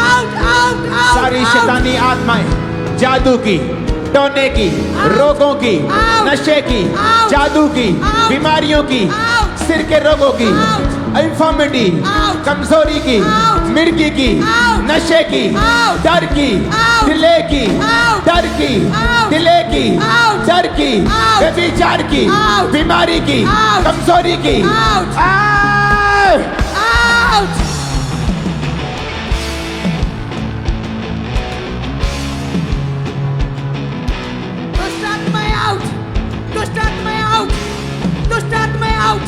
out, out, out, सारी out. शैतानी आत्माएं, जादू की, टोने की, रोगों की, Out. नशे की, Out. जादू की, Out. बीमारियों की, Out. सिर के रोगों की, Out. इंफॉर्मिटी, Out. कमजोरी की, Out. मिर्गी की, Out. नशे की, Out. डर की, Out. दिले की, Out. डर की, Out. दिले की, Out. डर की, Out. व्यभिचार की, Out. बीमारी की, Out. कमजोरी की, Out. Out. Out. दुष्टात्माएं out. दुष्टात्माएं out. दुष्टात्माएं out.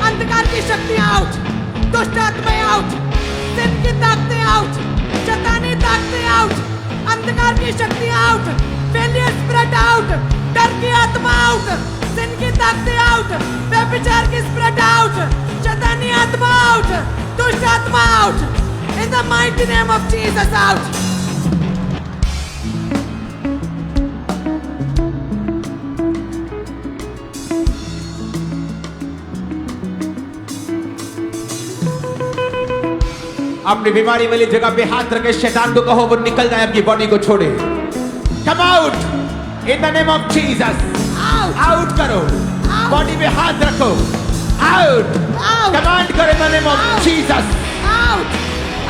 अंधकार की शक्तियां out. दुष्टात्माएं out. दिन की ताकतें out. शैतानी ताकतें out. अंधकार की शक्तियां out. Failure spirit out. डर की आत्मा out. दिन की ताकतें out. व्यभिचार की स्पिरिट out. शैतानी आत्मा out. दुष्ट आत्मा out. In the mighty name of Jesus out. अपनी बीमारी वाली जगह पे हाथ रखे शैतान को कहो वो निकल जाए, अपनी बॉडी को छोड़े। Come out in the name of Jesus. Out. Out करो, Out. बॉडी पे हाथ रखो, आउट Out. कमांड करो इन the name of Out. Jesus. Out.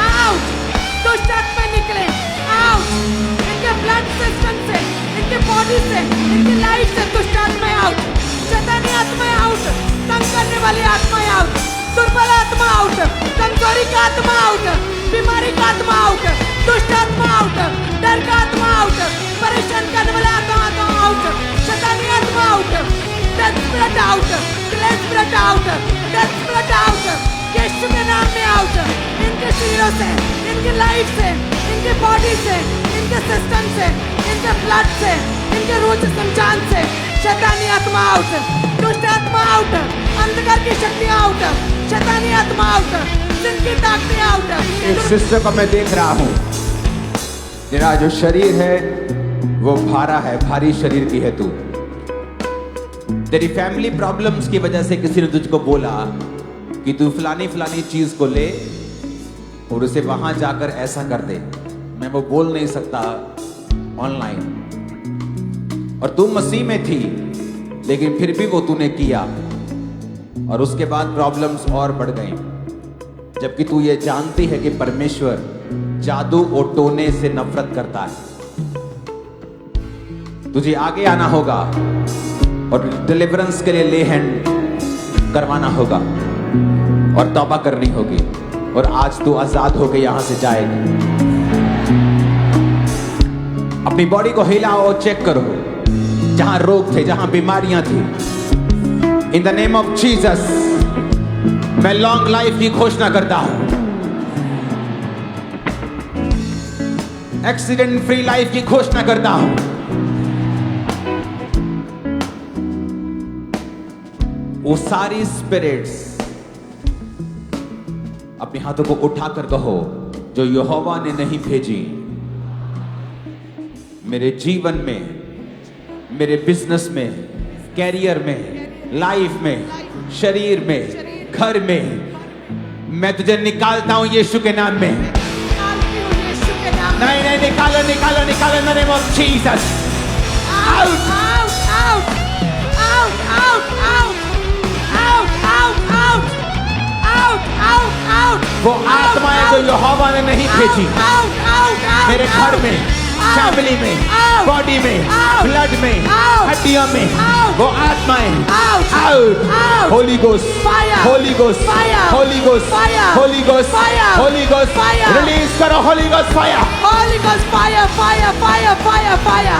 Out. दुष्ट आत्मा निकले out. इनके ब्लड सिस्टम से, इनके बॉडी से, इनकी लाइफ से दुष्ट आत्माएं out. शैतानी आत्माएं out. तंग करने वाली आत्माएं out. दुर्बल आत्मा out. कमजोरी का आत्मा out. बीमारी का आत्मा out. दुष्ट आत्मा out. डर का आत्मा out. परेशान करने वाला आत्मा out. शैतानी आत्मा out. Death spirit out. Delay spirit out. Death spirit out. यीशु के नाम में out. इनके शरीरों से, इनकी लाइफ से, इनके बॉडी से, इनके सिस्टम से, इनके ब्लड से, इनके रूह से, संचान से शैतानी आत्मा out. दुष्ट आत्मा out. अंधकार की शक्तियां out. शैतानी आत्मा out. दिन की ताकतें out. एक सिस्टर को मैं देख रहा हूँ, तेरा जो शरीर है वो भारा है, भारी शरीर की है तू। तेरी फैमिली प्रॉब्लम्स की वजह से किसी ने तुझको बोला कि तू फलानी फलानी चीज को ले और उसे वहां जाकर ऐसा कर दे। मैं वो बोल नहीं सकता ऑनलाइन। और तू मसीह में थी लेकिन फिर भी वो तूने किया और उसके बाद प्रॉब्लम्स और बढ़ गई, जबकि तू ये जानती है कि परमेश्वर जादू और टोने से नफरत करता है। तुझे आगे आना होगा और डिलीवरेंस के लिए ले हैंड करवाना होगा और तौबा करनी होगी, और आज तू आजाद होकर यहां से जाएगी। अपनी बॉडी को हिलाओ और चेक करो जहां रोग थे, जहां बीमारियां थी। इन द नेम ऑफ जीसस मैं लॉन्ग लाइफ की घोषणा करता हूं, एक्सीडेंट फ्री लाइफ की घोषणा करता हूं। वो सारी स्पिरिट्स अपने हाथों को उठाकर कहो जो यहोवा ने नहीं भेजी मेरे जीवन में, मेरे बिजनेस में, कैरियर में, लाइफ में, शरीर में, घर में, मैं तुझे निकालता हूं यीशु के नाम में। निकालती हूँ यीशु के नाम में। नहीं नहीं, निकालो निकालो निकालो इन the name of Jesus. Out, out, out, out, out, out, out, out, out, out, out, out. वो आत्माएं जो यहोवा ने नहीं भेजी Out, out, out, मेरे घर में, फैमिली में, बॉडी में, ब्लड में, हड्डियों में, वो आत्माएं out. Holy Ghost, Holy Ghost, Holy Ghost, Holy Ghost, Holy Ghost, release करो Holy Ghost fire. Holy Ghost fire, fire, fire, fire, fire.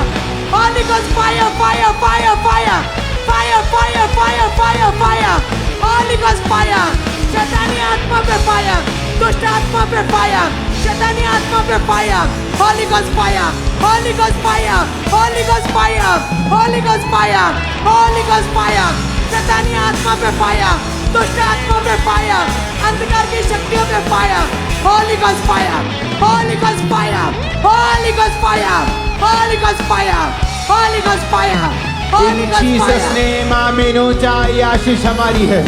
Holy Ghost fire, fire, fire, fire. Fire, fire, fire, fire, fire. Holy Ghost fire. शैतानी आत्मा पे fire, दुष्ट आत्मा पे fire, शैतानी आत्मा पे fire. Holy Ghost fire, Holy Ghost fire, Holy Ghost fire, Holy Ghost fire, Holy Ghost fire. शैतानी आत्मा पे फायर, दुष्ट आत्मा पे फायर, अंधकार की शक्तियों पे fire. Holy Ghost fire, Holy Ghost fire, Holy Ghost fire, Holy Ghost fire, Holy Ghost fire, Holy इन Ghost जीसस fire. नेम आमीन। ऊंचाई आशीष हमारी है।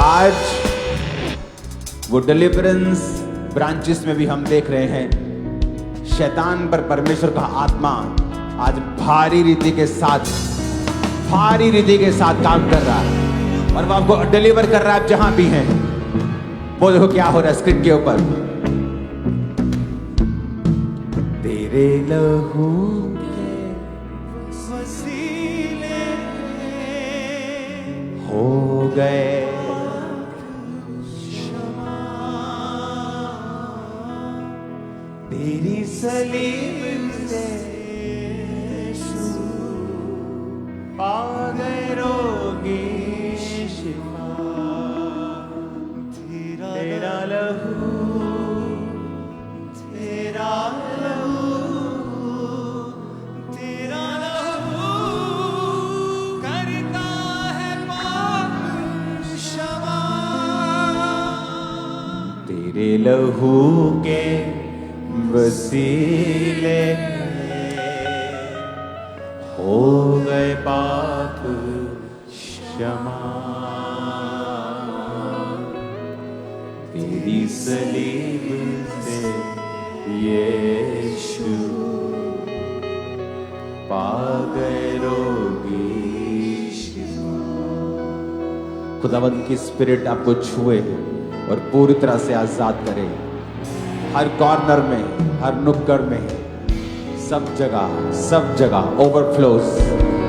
आज वो डिलीवरेंस ब्रांचेस में भी हम देख रहे हैं, शैतान पर परमेश्वर का आत्मा आज भारी रीति के साथ काम कर रहा है और वो आपको डिलीवर कर रहा है। आप जहां भी हैं वो देखो क्या हो रहा है स्क्रीन के ऊपर। तेरे लहू के वसीले हो गए तेरी सलीब से यीशु पा गए रोगी शिफा। तेरा लहू करता है पाप क्षमा। तेरे लहू के वसीले हो गए पाप क्षमा। तेरी सलीब से यीशु पा गए रोगी शिफा। खुदावंद की स्पिरिट आपको छुए और पूरी तरह से आजाद करे। हर कॉर्नर में, हर नुक्कड़ में, सब जगह overflows,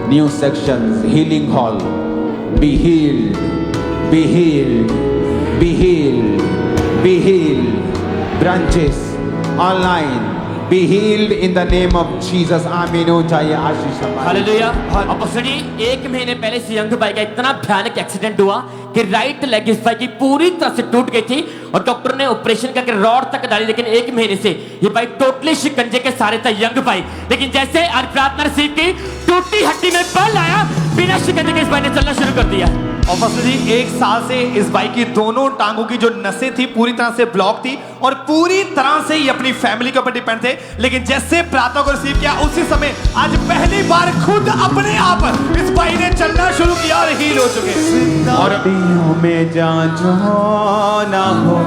new sections, healing hall, be healed, be healed, be healed, be healed, branches online, be healed in the name of Jesus. आमीन हो चाहिए आशीष। हालेलुया। अपोस्टल जी, 1 महीने पहले इस यंग भाई का इतना भयानक एक्सीडेंट हुआ कि राइट लेग इस भाई की पूरी तरह से टूट गई थी और डॉक्टर ने ऑपरेशन करके रॉड तक डाली, लेकिन 1 महीने से ये भाई टोटली शिकंजे के सारे था यंग भाई। लेकिन जैसे आज प्रार्थना रिसीव की, टूटी हड्डी में बल आया, बिना शिकंजे के इस भाई ने चलना शुरू कर दिया। और फसल जी, 1 साल से इस भाई की दोनों टांगों की जो नसें थी पूरी तरह से ब्लॉक थी और पूरी तरह से ही अपनी फैमिली के ऊपर डिपेंड थे। लेकिन जैसे प्रार्थना को रिसीव किया, उसी समय आज पहली बार खुद अपने आप इस भाई ने चलना शुरू किया और हील हो चुके। और में जांचो ना हो,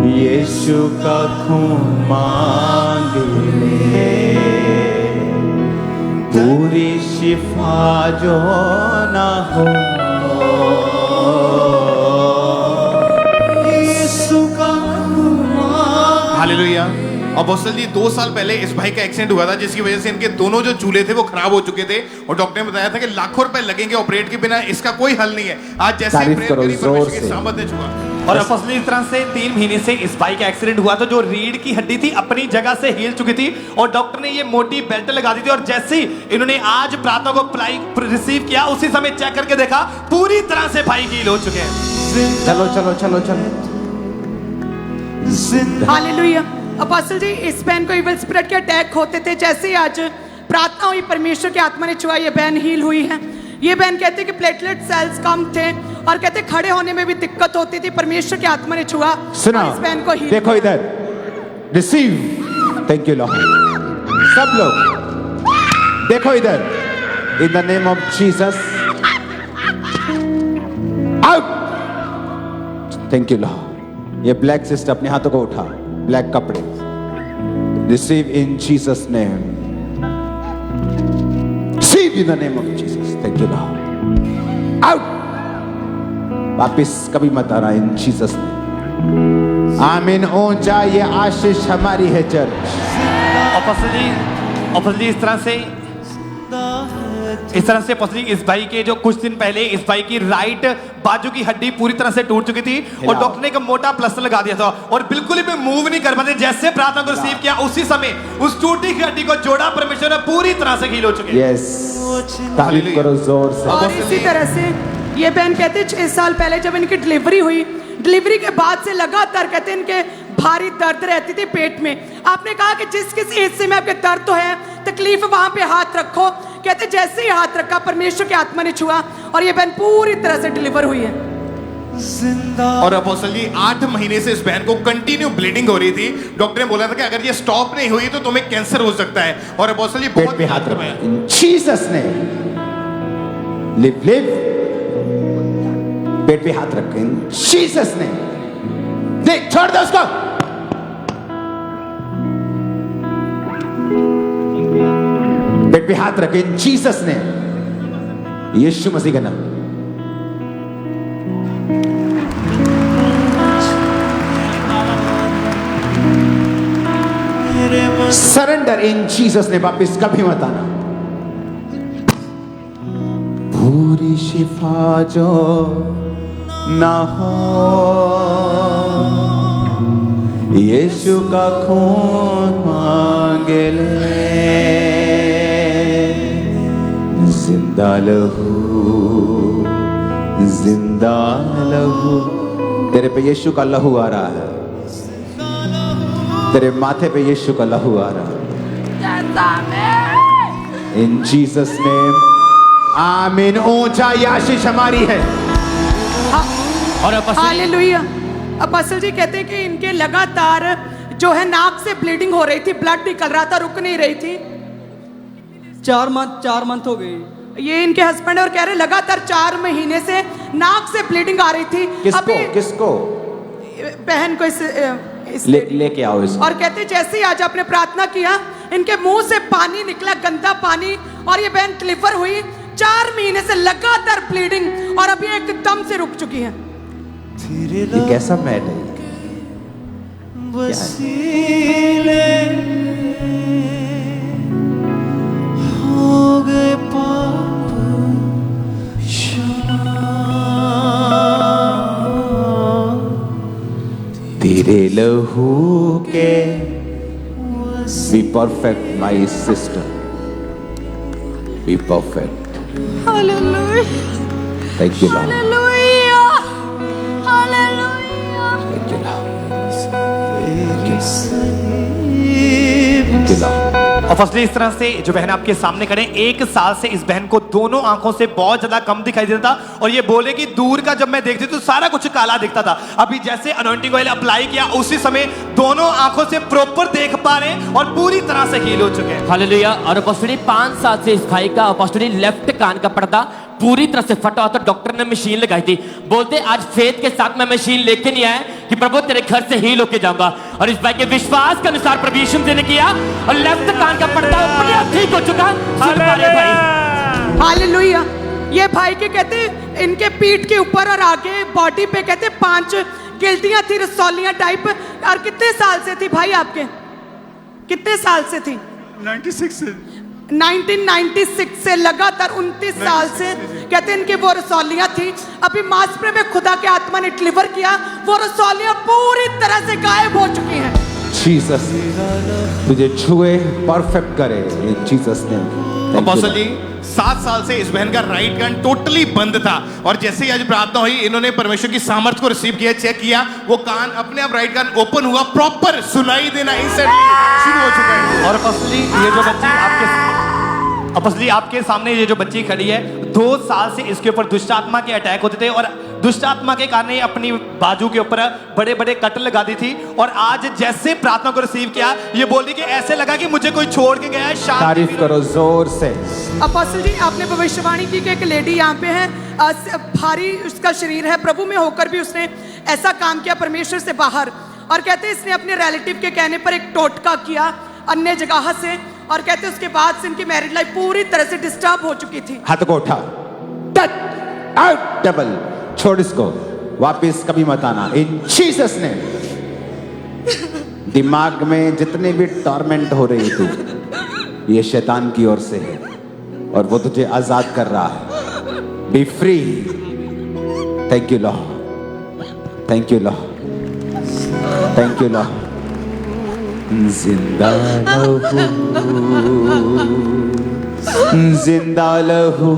यीशु का खून मांग ले, पूरी शिफा जो ना हो, यीशु का खून मांग। हालेलुया। और अपोस्टल जी, 2 साल पहले इस भाई का एक्सीडेंट हुआ था जिसकी वजह से इनके दोनों जो चूल्हे थे वो खराब हो चुके थे और डॉक्टर ने बताया था कि लाखों रुपए लगेंगे ऑपरेट के बिना, इसका कोई हल नहीं है। आज जैसे ही प्रेयर करी, परमेश्वर की सामर्थ ने छुआ। और अपोस्टल इस तरह से 3 महीने से इस भाई का एक्सीडेंट हुआ था, जो रीढ़ की हड्डी थी अपनी जगह से हिल चुकी थी और डॉक्टर ने ये मोटी बेल्ट लगा दी थी। और जैसे ही इन्होंने आज प्रार्थना को रिसीव किया, उसी समय चेक करके देखा पूरी तरह से भाई हील हो चुके हैं। चलो चलो चलो चलो। हालेलुया। अपोस्टल जी, इस बहन को इविल स्पिरिट के अटैक होते थे, जैसे ही आज प्रार्थना हुई, परमेश्वर की आत्मा ने छुआ, ये बहन हील हुई है। ये बहन कहते कि प्लेटलेट सेल्स कम थे और कहते खड़े होने में भी दिक्कत होती थी, परमेश्वर की आत्मा ने छुआ सुना। इस बहन को हील। देखो इधर, रिसीव, थैंक यू लॉर्ड। सब लोग देखो इधर, इन the name of Jesus, out, thank you Lord. ये ब्लैक सिस्टर अपने हाथों को उठा, ब्लैक कपड़े, receive in Jesus name, receive in the name of Jesus, thank you Lord, out, वापिस कभी मत आना इन जीसस नेम। आमीन। ऊंचा ये आशीष हमारी है चर्च। अपोस्टल जी, इस तरह से अपोस्टल जी, इस भाई के जो कुछ दिन पहले इस भाई की राइट बाजू की हड्डी पूरी तरह से टूट चुकी थी और डॉक्टर ने एक मोटा प्लास्टर लगा दिया था और बिल्कुल भी मूव नहीं कर पाते। जैसे प्रार्थना को रिसीव किया, उसी समय उस टूटी हड्डी को जोड़ा, परमेश्वर ने पूरी तरह से हील हो चुके। यस, तारीफ करो जोर से। और इसी तरह से ये बहन कहते 6 साल पहले जब इनकी डिलीवरी हुई, डिलीवरी के बाद से लगातार कहते इनके भारी दर्द रहती थी पेट में। आपने कहा कि जिस किसी हिस्से में आपके दर्द तो है, तकलीफ वहां पे हाथ रखो। कहते जैसे ही हाथ रखा, परमेश्वर की आत्मा ने छुआ और ये बहन पूरी तरह से डिलीवर हुई है। और अपोस्टल जी, 8 महीने से इस बहन को कंटिन्यू ब्लीडिंग हो रही थी। डॉक्टर ने बोला था कि अगर ये स्टॉप नहीं हुई तो तुम्हें कैंसर हो सकता है। और अपोस्टल जी, पेट पे हाथ रखो in Jesus name, live live, पेट पेट पे हाथ रखें जीसस ने, देख छोड़ दो उसको। पेट पे हाथ रखें जीसस ने, यीशु मसीह का नाम। सरेंडर इन जीसस ने, वापिस कभी मत आना। पूरी शिफा जो ना हो, यीशु का खून मांगे ले, जिंदा लहू, जिंदा लहू। तेरे पे यीशु का लहू आ रहा है, तेरे माथे पे यीशु का लहू आ रहा है। इन जीसस नेम, आमीन। ऊंचा आशीष हमारी है। और हालेलुया। अपोस्टल जी कहते हैं कि इनके लगातार जो है नाक से ब्लीडिंग हो रही थी, ब्लड निकल रहा था, रुक नहीं रही थी। 4 मंथ हो गए। ये इनके हस्बैंड और कह रहे लगातार 4 महीने से नाक से ब्लीडिंग आ रही थी। किसको बहन को लेके आओ इसको। और कहते जैसे ही आज आपने प्रार्थना किया, इनके मुंह से पानी निकला, गंदा पानी, और ये बहन डिलीवर हुई। 4 महीने से लगातार ब्लीडिंग, और अभी एकदम से रुक चुकी है। ये कैसा मैट है? हो गए पाप तेरे लहू के, be perfect my sister, be perfect. Hallelujah, Thank you Lord. Hallelujah, hallelujah. Thank you Lord. Thank you Lord. और फर्स्टली इस तरह से जो बहन आपके सामने खड़े, 1 साल से इस बहन को दोनों आंखों से बहुत ज्यादा कम दिखाई देता था, और ये बोले कि दूर का जब मैं देखती तो सारा कुछ काला दिखता था। अभी जैसे अनॉइंटिंग ऑयल अप्लाई किया, उसी समय दोनों आंखों से प्रॉपर देख पा रहे हैं और पूरी तरह से हील हो चुके हैं। हालेलुया। और अपोस्टली 5 साल से इस भाई का अपोस्टली लेफ्ट कान का पर्दा पूरी तरह से फटा हुआ था। डॉक्टर ने मशीन लगाई थी, बोलते आज फेथ के साथ मैं मशीन लेके नहीं आया कि प्रभु तेरे घर से हील होके जाऊंगा। और इस भाई के विश्वास के अनुसार प्रभु यीशु ने किया, और लेफ्ट कान का पर्दा अपने आप ठीक हो चुका। भाई हालेलुया। ये भाई के कहते इनके पीठ के ऊपर और आगे बॉडी पे कहते 5 गिल्टियां थी, रसौलियां टाइप। और कितने साल से थी भाई आपके? कितने साल से थी? 1996 से लगातार 29 साल से कहते इनकी वो रसौलियां थी। अभी मास्टर में खुदा के आत्मा ने डिलीवर किया, वो रसौलियां पूरी तरह से गायब हो चुकी हैं। जीसस तुझे छुए, परफेक्ट करे इन जीसस नेम। अपोस्टल जी 7 साल से इस बहन का राइट कान टोटली बंद था, और जैसे ही आज प्रार्थना हुई, इन्होंने परमेश्वर की सामर्थ्य को रिसीव किया, चेक किया, वो कान अपने आप राइट कान ओपन हुआ, प्रॉपर सुनाई देना इंस्टेंटली शुरू हो चुका है। और फर्स्टली ये जो बच्ची आपके सामने ये जो बच्ची खड़ी है, 2 साल से इसके ऊपर दुष्ट आत्मा के अटैक होते थे, और दुष्ट आत्मा के कारण ये अपनी बाजू के ऊपर बड़े बड़े कट लगा दी थी। और आज जैसे प्रार्थना को रिसीव किया, ये बोली कि ऐसे लगा कि मुझे कोई छोड़ के गया है। तारीफ करो जोर से। अपोस्टल जी आपने भविष्यवाणी की कि एक लेडी यहाँ पे है, भारी उसका शरीर है, प्रभु में होकर भी उसने ऐसा काम किया परमेश्वर से बाहर। और कहते इसने अपने रिलेटिव के कहने पर एक टोटका किया अन्य जगह से, और कहते उसके बाद से इनकी मैरिड लाइफ पूरी तरह से डिस्टर्ब हो चुकी थी। हाथ को उठा, टच आउट, डबल, छोड़ इसको, वापिस कभी मत आना इन जीसस ने। दिमाग में जितने भी टॉर्मेंट हो रही थी, ये शैतान की ओर से है, और वो तुझे आजाद कर रहा है। B free. Thank you Lord, thank you Lord, thank you Lord. जिंदा लहू, जिंदा लहू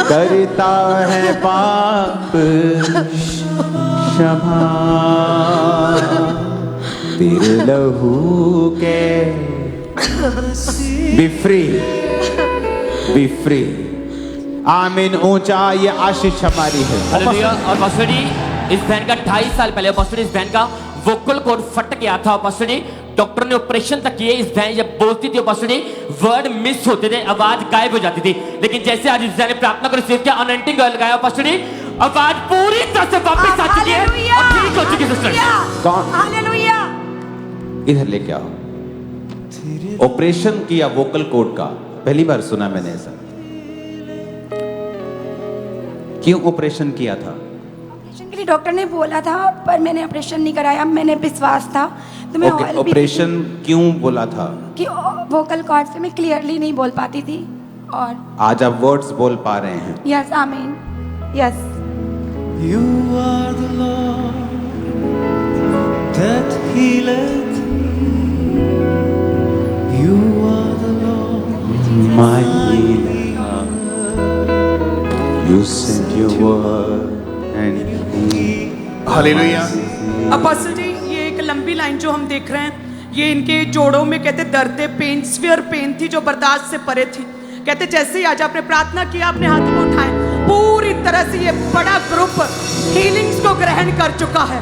करता है पाप क्षमा, तेरे लहू के। B free, B free. आमीन। ऊंचा ये आशीष हमारी है। हालेलुया। और पास्टर जी इस बहन का 28 साल पहले पास्टर इस बहन का वोकल कॉर्ड फट गया था। पास्टर जी डॉक्टर ने ऑपरेशन तक किए, इस बहन जब बोलती थी पास्टर जी वर्ड मिस होते थे, आवाज गायब हो जाती थी, लेकिन जैसे आज इस बहन ने प्रार्थना कर रिसीव किया, अनॉइंटिंग ऑयल लगाया पास्टर जी, आवाज पूरी तरह से वापस आ चुकी है और ठीक हो चुकी है सिस्टर। कौन? हालेलुया। इधर लेके आओ। ऑपरेशन किया वोकल कोड का, पहली बार सुना मैंने ऐसा। क्यों ऑपरेशन किया था? ऑपरेशन के लिए डॉक्टर ने बोला था, पर मैंने ऑपरेशन नहीं कराया, मैंने विश्वास था तो मैं ओके, ऑयल भी ऑपरेशन क्यों बोला था? कि वोकल कॉर्ड से मैं क्लियरली नहीं बोल पाती थी। और आज आप वर्ड्स बोल पा रहे हैं। यस आमीन, yes. You are the Lord that healeth me. You are the Lord My healer, you sent your word and hallelujah. Apostle ji, ये एक लंबी लाइन जो हम देख रहे हैं, ये इनके जोड़ों में कहते दर्द पेन, स्फीयर पेन थी जो बर्दाश्त से परे थी। कहते जैसे ही आज आपने प्रार्थना किया, अपने हाथ को उठाए, पूरी तरह से ये बड़ा ग्रुप हीलिंग्स को ग्रहण कर चुका है।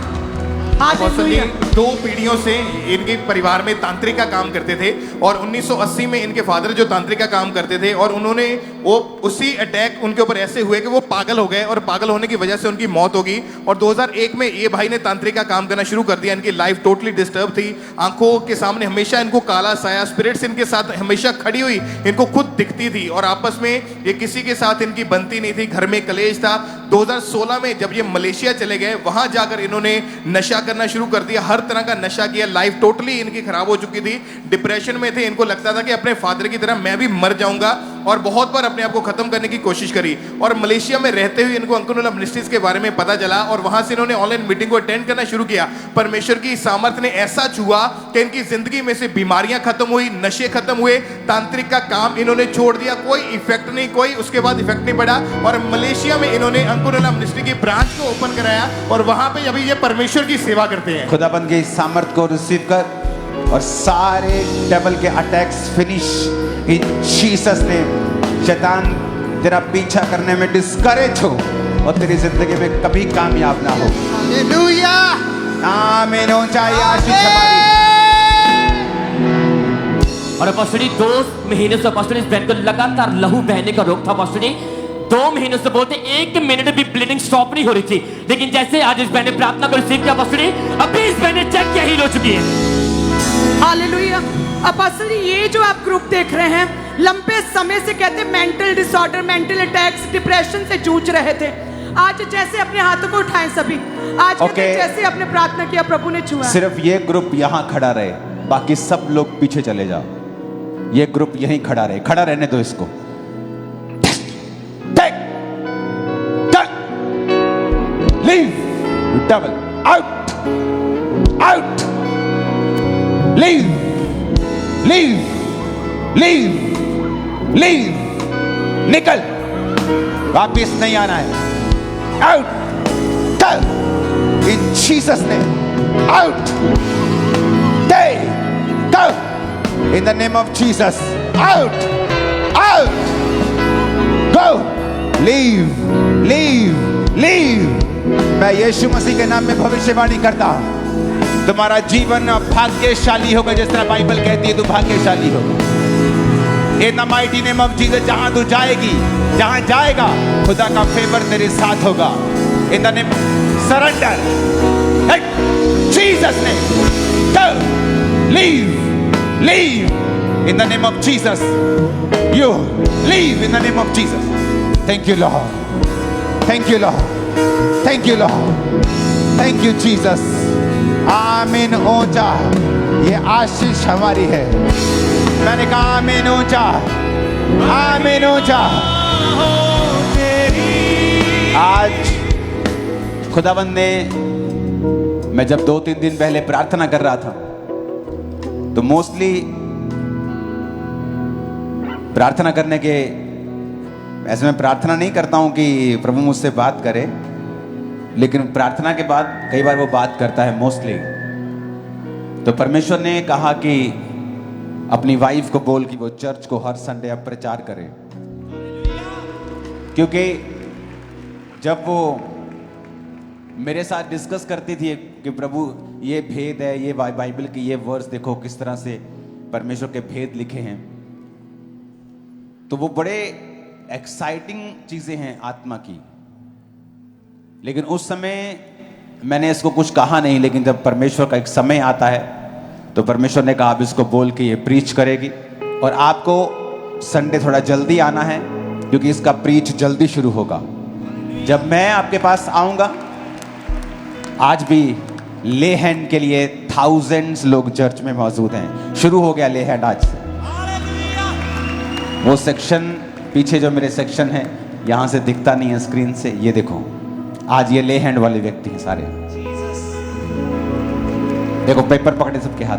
अपोस्टल जी हालेलुया। 2 पीढ़ियों से इनके परिवार में तांत्रिक का काम करते थे और 1980 में इनके फादर जो तांत्रिक का काम करते थे और उन्होंने वो उसी अटैक उनके ऊपर ऐसे हुए कि वो पागल हो गए और पागल होने की वजह से उनकी मौत हो गई। और 2001 में ये भाई ने तांत्रिक का काम करना शुरू कर दिया। इनकी लाइफ टोटली डिस्टर्ब थी, आंखों के सामने हमेशा इनको काला साया, स्पिरिट्स इनके साथ हमेशा खड़ी हुई इनको खुद दिखती थी और आपस में ये किसी के साथ इनकी बनती नहीं थी, घर में कलेश था। 2016 में जब ये मलेशिया चले गए, वहां जाकर इन्होंने नशा करना शुरू कर दिया, हर तरह का नशा किया। लाइफ टोटली इनकी खराब हो चुकी थी, डिप्रेशन में थे, इनको लगता था कि अपने फादर की तरह मैं भी मर जाऊंगा और बहुत बार अपने आप को खत्म करने की कोशिश करी। और मलेशिया में रहते हुए इनको अंकुरला मिनिस्ट्रीज के बारे में पता चला और वहां से इन्होंने ऑनलाइन मीटिंग को अटेंड करना शुरू किया। परमेश्वर की सामर्थ्य ने ऐसा छुआ कि इनकी जिंदगी में से बीमारियां खत्म हुई, नशे खत्म हुए, तांत्रिक का काम इन्होंने छोड़ दिया, कोई इफेक्ट नहीं, कोई उसके बाद इफेक्ट नहीं पड़ा। और मलेशिया में इन्होंने अंकुरला मिनिस्ट्री की ब्रांच को ओपन कराया और वहां पे अभी ये परमेश्वर की सेवा करते हैं। खुदाबंद के सामर्थ को रिसीव कर और सारे डेविल के attacks finish in Jesus name. शैतान तेरा पीछा करने में डिस्करेज हो और तेरी जिंदगी में कभी कामयाब ना हो। हालेलुया, आमीन। ऊंचाई आशीष हमारी। और अपोस्टल जी 2 महीने से अपोस्टल इस बहन को लगातार लहू बहने का रोग था। अपोस्टल जी 2 महीनों से बोलते 1 मिनट भी ब्लीडिंग स्टॉप नहीं हो रही थी, लेकिन जैसे आज इस बहन ने प्रार्थना को रिसीव किया अपोस्टल जी, अभी इस बहन ने चेक किया हील हो चुकी है। हालेलुया। अपोस्टल जी, ये जो आप ग्रुप देख रहे हैं, लंबे समय से कहते mental disorder, mental attacks, depression से जूझ रहे थे। आज जैसे अपने हाथों को उठाएं सभी, आज कहते जैसे अपने प्रार्थना किया, प्रभु ने छुआ। सिर्फ ये ग्रुप यहाँ खड़ा रहे, बाकी सब लोग पीछे चले जाओ। ये ग्रुप यहीं खड़ा रहे, खड़ा रहने दो इसको। Leave, you devil, out, out, leave, leave, leave, leave, निकल, वापिस नहीं आना है, out, go, in Jesus name, out, stay, go, in the name of Jesus, out, out, go, leave, leave, leave. मैं यीशु मसीह के नाम में भविष्यवाणी करता हूं, तुम्हारा जीवन भाग्यशाली होगा। जिस तरह बाइबल कहती है तू भाग्यशाली होगा। In the mighty name of Jesus, जहां तू जाएगी, जहां जाएगा, खुदा का फेवर तेरे साथ होगा। इन the name, surrender, Jesus name, go, leave, leave in the name of Jesus, you leave in the name of Jesus. Thank you Lord, thank you Lord, thank you Lord, thank you Jesus. आमीन। ऊंचा, ये आशीष हमारी है। मैंने कहा आमीन ऊंचा, आमीन ऊंचा। आज खुदावंद ने, मैं जब 2-3 दिन पहले प्रार्थना कर रहा था तो मोस्टली प्रार्थना करने के, ऐसे मैं प्रार्थना नहीं करता हूं कि प्रभु मुझसे बात करे, लेकिन प्रार्थना के बाद कई बार वो बात करता है मोस्टली। तो परमेश्वर ने कहा कि अपनी वाइफ को बोल कि वो चर्च को हर संडे अब प्रचार करे, क्योंकि जब वो मेरे साथ डिस्कस करती थी कि प्रभु ये भेद है, ये बाइबल की ये वर्स देखो किस तरह से परमेश्वर के भेद लिखे हैं। तो वो बड़े एक्साइटिंग चीजें हैं आत्मा की। लेकिन उस समय मैंने इसको कुछ कहा नहीं, लेकिन जब परमेश्वर का एक समय आता है तो परमेश्वर ने कहा आप इसको बोल के ये प्रीच करेगी, और आपको संडे थोड़ा जल्दी आना है क्योंकि इसका प्रीच जल्दी शुरू होगा। जब मैं आपके पास आऊंगा, आज भी ले हैंड के लिए थाउजेंड्स लोग चर्च में मौजूद हैं। शुरू हो गया ले हैंड आज से। वो सेक्शन पीछे जो मेरे सेक्शन है, यहां से दिखता नहीं है स्क्रीन से, ये देखो आज ये ले हैंड वाले व्यक्ति हैं सारे। देखो पेपर पकड़े सबके हाथ।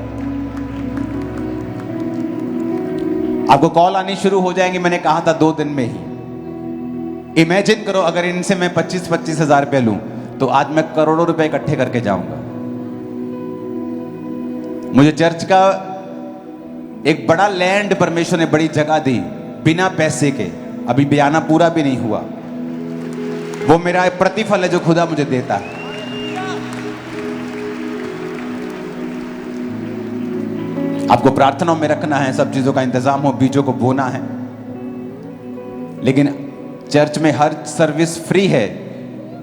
आपको कॉल आनी शुरू हो जाएंगे, मैंने कहा था 2 दिन में ही। इमेजिन करो अगर इनसे मैं 25-25 हजार रुपये लूं तो आज मैं करोड़ों रुपए इकट्ठे करके जाऊंगा। मुझे चर्च का एक बड़ा लैंड परमेश्वर ने, बड़ी जगह दी बिना पैसे के। अभी बयाना पूरा भी नहीं हुआ। वो मेरा प्रतिफल है जो खुदा मुझे देता है। आपको प्रार्थनाओं में रखना है, सब चीजों का इंतजाम हो, बीजों को बोना है। लेकिन चर्च में हर सर्विस फ्री है,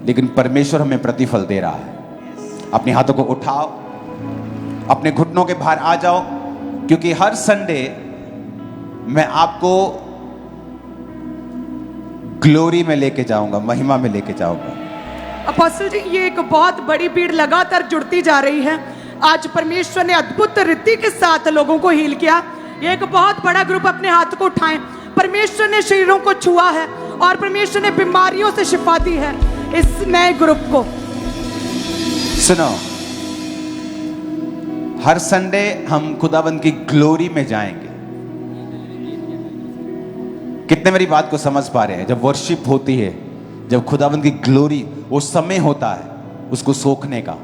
लेकिन परमेश्वर हमें प्रतिफल दे रहा है। अपने हाथों को उठाओ, अपने घुटनों के बाहर आ जाओ, क्योंकि हर संडे मैं आपको ग्लोरी में लेके जाऊंगा, महिमा में लेके जाऊंगा। अपोस्टल जी, ये एक बहुत बड़ी भीड़ लगातार जुड़ती जा रही है। आज परमेश्वर ने अद्भुत रीति के साथ लोगों को हील किया। ये एक बहुत बड़ा ग्रुप, अपने हाथ को उठाएं। परमेश्वर ने शरीरों को छुआ है और परमेश्वर ने बीमारियों से शिफा दी है इस नए ग्रुप को। सुनो, हर संडे हम खुदाबंद की ग्लोरी में जाएंगे। कितने मेरी बात को समझ पा रहे हैं? जब वर्शिप होती है, जब खुदाबंद की ग्लोरी, वो समय होता है उसको सोखने का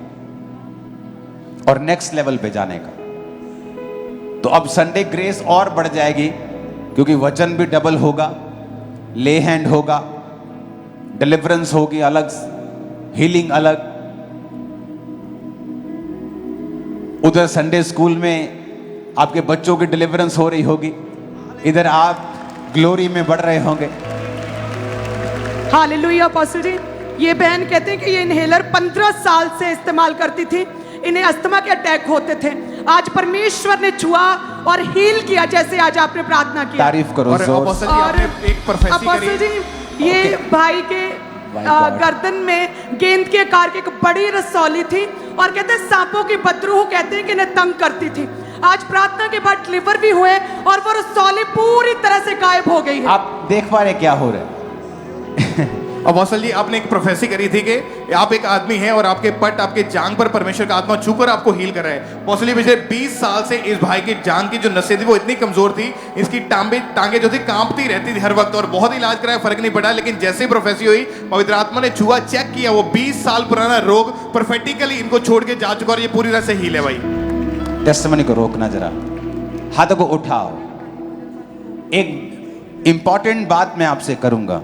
और नेक्स्ट लेवल पे जाने का। तो अब संडे ग्रेस और बढ़ जाएगी, क्योंकि वचन भी डबल होगा, ले हैंड होगा, डिलीवरेंस होगी अलग, हीलिंग अलग। उधर संडे स्कूल में आपके बच्चों की डिलीवरेंस हो रही होगी, इधर आप ग्लोरी में बढ़ रहे होंगे। हालेलुया। अपोस्टल जी, ये बहन कहते हैं कि ये इनहेलर 15 साल से इस्तेमाल करती थी। इन्हें अस्थमा के अटैक होते थे। आज परमेश्वर ने छुआ और हील किया, जैसे आज आपने प्रार्थना की। तारीफ करो। और अपोस्टल जी, आपने एक प्रोफेसी अपोस्टल करी। जी, ये भाई के गर्दन में गेंद के आकार की एक बड़ी रसौली थी और कहते हैं सांपों की बदरूह कहते हैं कि इन्हें तंग करती थी। आज प्रार्थना के बाद डिलीवर भी हुए और वो रसौली पूरी तरह से गायब हो गई है। आप देख पा रहे क्या हो रहा है? अपोस्टल जी, आपने एक प्रोफेसी करी थी कि आप एक आदमी हैं और आपके पट, आपके जांग पर परमेश्वर का आत्मा छूकर आपको हील कर रहा है। अपोस्टल जी, पिछले 20 साल से इस भाई की जांग की जो नसें थी वो इतनी कमजोर थी, इसकी टांगे जो थी कांपती रहती थी हर वक्त, और बहुत इलाज कराया, फर्क नहीं पड़ा। लेकिन जैसे ही प्रोफेसी हुई, पवित्र आत्मा ने छुआ, चेक किया, वो 20 साल पुराना रोग प्रोफेटिकली इनको छोड़ के जा चुका और ये पूरी तरह से हील है। भाई, टेस्टिमनी को रोकना जरा, हाथों को उठाओ। एक इंपॉर्टेंट बात मैं आपसे करूंगा।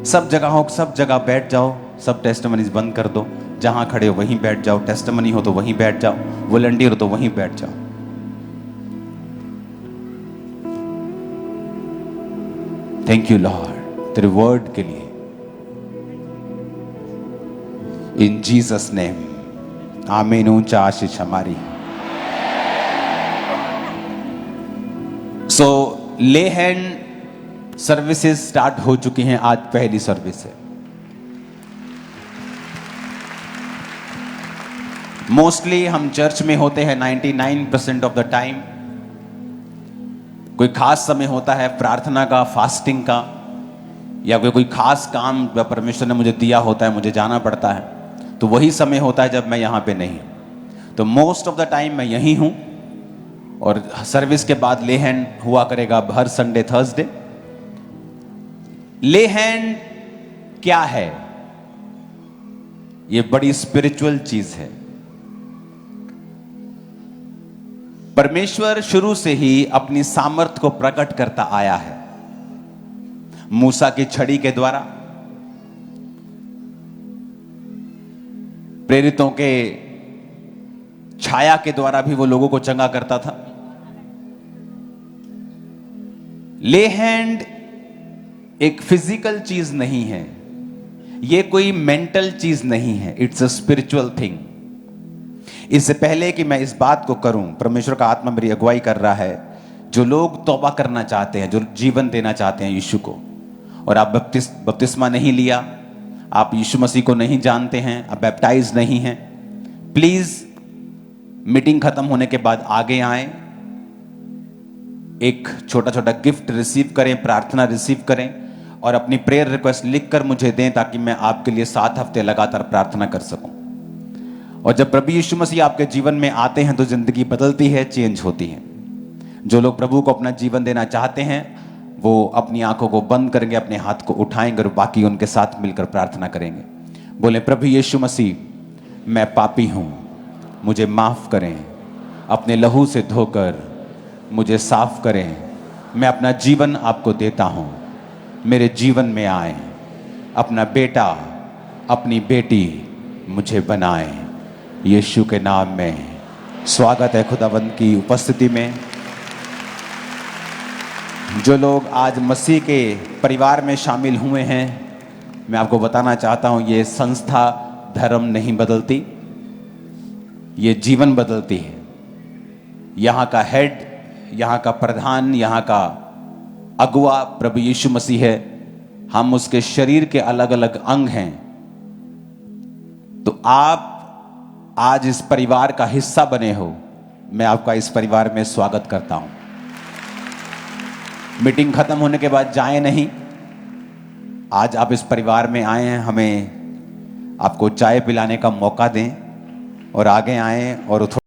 सब जगह बैठ जाओ, सब टेस्टिमनीज बंद कर दो। जहां खड़े हो वहीं बैठ जाओ, टेस्टिमनी हो तो वहीं बैठ जाओ, वॉलंटियर हो तो वहीं बैठ जाओ। थैंक यू लॉर्ड तेरे वर्ड के लिए, इन जीसस नेम, आमीन। ऊंचा आशीष हमारी। सो ले हैंड सर्विसेज स्टार्ट हो चुकी हैं। आज पहली सर्विस है। मोस्टली हम चर्च में होते हैं 99% ऑफ द टाइम। कोई खास समय होता है प्रार्थना का, फास्टिंग का, या कोई खास काम परमेश्वर ने मुझे दिया होता है, मुझे जाना पड़ता है, तो वही समय होता है जब मैं यहां पे नहीं हूं। तो मोस्ट ऑफ द टाइम मैं यहीं हूं, और सर्विस के बाद ले हैंड हुआ करेगा हर संडे थर्सडे। ले हैंड क्या है? यह बड़ी स्पिरिचुअल चीज है। परमेश्वर शुरू से ही अपनी सामर्थ्य को प्रकट करता आया है, मूसा की छड़ी के द्वारा, प्रेरितों के छाया के द्वारा भी वो लोगों को चंगा करता था। ले हैंड एक फिजिकल चीज नहीं है, ये कोई मेंटल चीज नहीं है, इट्स अ स्पिरिचुअल थिंग। इससे पहले कि मैं इस बात को करूं, परमेश्वर का आत्मा मेरी अगुवाई कर रहा है। जो लोग तौबा करना चाहते हैं, जो जीवन देना चाहते हैं यीशु को, और आप बपतिस्मा नहीं लिया, आप यीशु मसीह को नहीं जानते हैं, आप बैप्टाइज नहीं हैं, प्लीज मीटिंग खत्म होने के बाद आगे आएं, एक छोटा छोटा गिफ्ट रिसीव करें, प्रार्थना रिसीव करें और अपनी प्रेयर रिक्वेस्ट लिखकर मुझे दें, ताकि मैं आपके लिए 7 हफ्ते लगातार प्रार्थना कर सकूं। और जब प्रभु यीशु मसीह आपके जीवन में आते हैं तो जिंदगी बदलती है, चेंज होती है। जो लोग प्रभु को अपना जीवन देना चाहते हैं वो अपनी आंखों को बंद करेंगे, अपने हाथ को उठाएंगे और बाकी उनके साथ मिलकर प्रार्थना करेंगे। बोले, प्रभु यीशु मसीह, मैं पापी हूं, मुझे माफ करें, अपने लहू से धोकर मुझे साफ करें, मैं अपना जीवन आपको देता हूं, मेरे जीवन में आए, अपना बेटा अपनी बेटी मुझे बनाए। यीशु के नाम में स्वागत है खुदावंद की उपस्थिति में। जो लोग आज मसीह के परिवार में शामिल हुए हैं, मैं आपको बताना चाहता हूं, ये संस्था धर्म नहीं बदलती, ये जीवन बदलती है। यहाँ का हेड, यहाँ का प्रधान, यहाँ का अगुआ प्रभु यीशु मसीह है। हम उसके शरीर के अलग अलग अंग हैं। तो आप आज इस परिवार का हिस्सा बने हो, मैं आपका इस परिवार में स्वागत करता हूं। मीटिंग खत्म होने के बाद जाएं नहीं, आज आप इस परिवार में आए हैं, हमें आपको चाय पिलाने का मौका दें और आगे आएं और थोड़ा